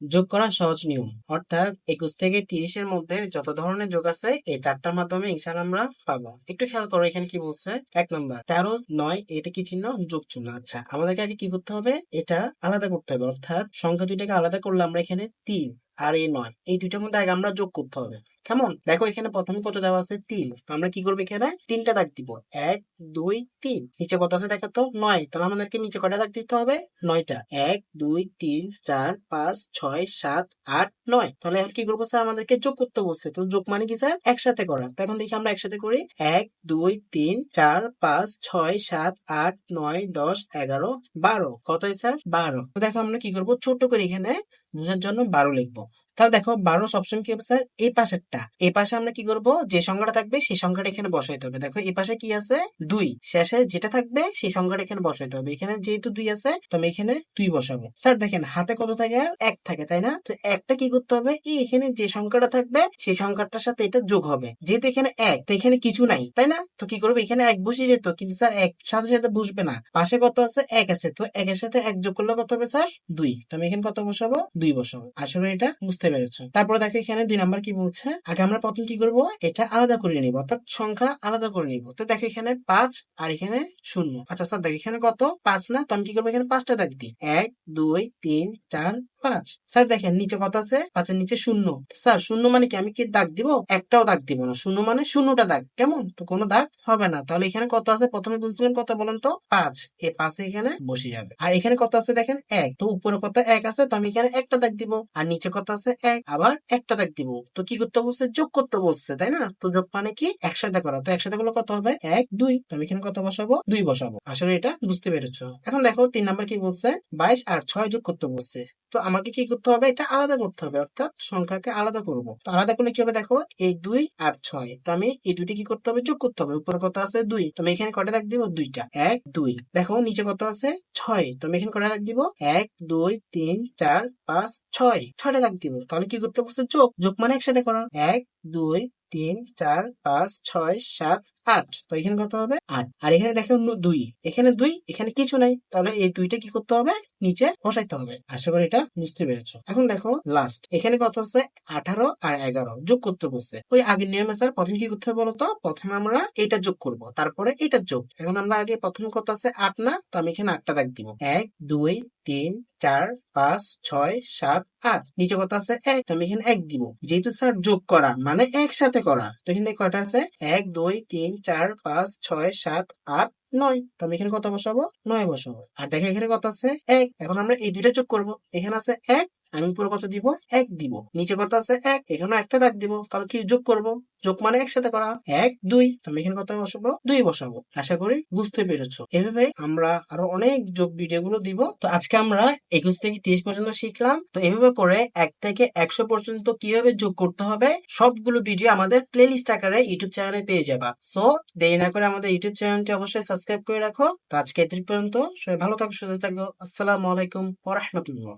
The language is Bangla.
যোগ করা সহজ নিয়ম, অর্থাৎ 21 থেকে 30-এর মধ্যে যত ধরনের যোগ আছে এই চারটার মাধ্যমে ইনশাআল্লাহ আমরা পাবো। একটু খেয়াল করো এখানে কি বলছে। 1 নম্বর 13 9, এটা কি চিহ্ন? যোগ চিহ্ন। আচ্ছা, আমাদেরকে আগে কি করতে হবে? এটা আলাদা করতে হবে, অর্থাৎ সংখ্যা দুইটাকে আলাদা করলে আমরা এখানে 3 আর এই 9, এই দুইটার মধ্যে আগে আমরা যোগ করতে হবে। কেমন? দেখো এখানে প্রথমে কত দেওয়া আছে? 3। তো আমরা কি করবো? এখানে 3টা দাগ দিব। 1 2 3। নিচে কত আছে দেখো তো? 9। তাহলে আমাদেরকে নিচে কয়টা দাগ দিতে হবে? 9টা। 1 2 3 4 5 6 7 8 9। তাহলে এখন কি করবো স্যার? আমাদেরকে যোগ করতে বলছে। তো যোগ মানে কি স্যার? একসাথে করা। তো এখন দেখি আমরা একসাথে করি। 1 2 3 4 5 6 7 8 9 10 11 12। কতই স্যার? 12। তো দেখো আমরা কি করবো? ছোট করে এখানে বোঝার জন্য 12 লিখবো। তাহলে দেখো 12 সবসময় কি হবে স্যার? এই পাশেরটা। এই পাশে আমরা কি করব? যে সংখ্যাটা থাকবে সেই সংখ্যাটা এখানে বসাইতে হবে। দেখো এই পাশে কি আছে? 2। শেষে যেটা থাকবে সেই সংখ্যাটা এখানে বসাইতে হবে। এখানে যেহেতু 2 আছে তো আমি এখানে 2 বসাবো। স্যার দেখেন হাতে কত থাকে? আর 1 থাকে, তাই না? তো একটা কি করতে হবে? এই এখানে যে সংখ্যাটা থাকবে সেই সংখ্যাটার সাথে এটা যোগ হবে। যেহেতু এখানে 1, তো এখানে কিছু নাই, তাই না? তো কি করবে? এখানে 1 বসিয়ে যেত, কিন্তু স্যার 1 সাথে সাথে বসবে না। পাশে কত আছে? 1 আছে। তো 1 এর সাথে 1 যোগ করলে কত হবে স্যার? 2। তো আমি এখানে কত বসাবো? 2 বসাবো। আশা করি এটা বুঝতে পেরেছো। তারপর দেখো এখানে 2 নাম্বার কি বলছে। আগে আমরা প্রথম কি করব? এটা আলাদা করে নিব, অর্থাৎ সংখ্যা আলাদা করে নিব। তো দেখো এখানে 5 আর এখানে 0। আচ্ছা স্যার দেখো এখানে কত? 5 না? তো আমি কি করবো? এখানে 5টা দাগ দিই। 1 2 3 4 5। স্যার দেখেন নিচে কত আছে? 5 এর নিচে 0। স্যার 0 মানে কি? আমি কি দাগ দিব? একটাও দাগ দিব না। 0 মানে 0টা দাগ। কেমন? তো কোনো দাগ হবে না। তাহলে এখানে কত আছে? প্রথমে বলছিলাম কত বলেন তো? 5। এই 5 এখানে বসে যাবে। আর এখানে কত আছে দেখেন? 1। তো উপরে কত? 1 আছে। তো আমি এখানে একটা দাগ দিব। আর নিচে কত আছে? 1। আবার একটা দাগ দিব। তো কি করতে বলছে? যোগ করতে বলছে, তাই না? তো যোগ মানে কি? একসাথে করা। তো একসাথে করলে কত হবে? 1 2। তো আমি এখানে কত বসাবো? 2 বসাবো। আসলে এটা বুঝতে পেরেছো। এখন দেখো 3 নাম্বার কি বলছে? 22 আর 6 যোগ করতে বলছে। তো আমাকে কি করতে হবে? এটা আলাদা করতে হবে, অর্থাৎ সংখ্যাকে আলাদা করব। তো আলাদা করলে কি হবে? দেখো এই 2 আর 6। তো আমি এই দুইটা কি করতে হবে? যোগ করতে হবে। উপরে কত আছে? 2। তো আমি এখানে কয়টা দাগ দিব? 2টা। 1 2। দেখো নিচে কত আছে? 6। তো আমি এখানে কয়টা দাগ দিব? 1 2 3 4 5 6। 6টা দাগ দিব। তাহলে কি করতে বলছে? যোগ। যোগ মানে একসাথে করা। 1 2 3 4 5 6 7 8। তো এখানে কত হবে? 8। আর এখানে দেখো 2। এখানে 2, এখানে কিছু নাই। তাহলে এই 2টা কি করতে হবে? নিচে বসাইতে হবে। আশা করি এটা বুঝতে পেরেছো। এখন দেখো লাস্ট এখানে কত আছে? 18 আর 11 যোগ করতে বলছে। ওই আগের নিয়মে স্যার প্রথমে কি করতে হবে বলতো? প্রথমে আমরা এটা যোগ করব, তারপরে এটা যোগ। এখন আমরা আগে প্রথমে কত আছে? 8 না? তো আমি এখানে 8টা দাগ দিব। 1 2 3 4 5 6 7 8। নিচে কত আছে? 1। তো আমি এখানে 1 দিব। যেহেতু স্যার যোগ করা মানে একসাথে করা, তো এখানে কয়টা আছে? 1 2 3 4 5 6 7 8 9। তো আমি এখানে কত বসাবো? 9 বসাবো। আর দেখো এখানে কত আছে? 1। এখন আমরা এই দুইটা যোগ করব। এখানে আছে 1, আমি উপরে কত দিব? 1 দিব। নিচে কত আছে? 1। এখানে একটা দাগ দিব। তাহলে কি যোগ করব? যোগ মানে একসাথে করা। 1 2। তো আমি এখানে কত বসাবো? 2 বসাবো। আশা করি বুঝতে পেরেছো। এভাবে আমরা আরো অনেক যোগ ভিডিও গুলো দিব। তো আজকে আমরা 21 থেকে 30 পর্যন্ত শিখলাম। তো এভাবে করে 1 থেকে 100 পর্যন্ত কিভাবে যোগ করতে হবে সবগুলো ভিডিও আমাদের প্লেলিস্ট আকারে ইউটিউব চ্যানেলে পেয়ে যাবা। সো দেরি না করে আমাদের ইউটিউব চ্যানেলটি অবশ্যই সাবস্ক্রাইব করে রাখো। তো আজকে এই পর্যন্ত। সবাই ভালো থাকো, সুস্থ থাকো। আসসালামু আলাইকুম ওয়া রাহমাতুল্লাহ।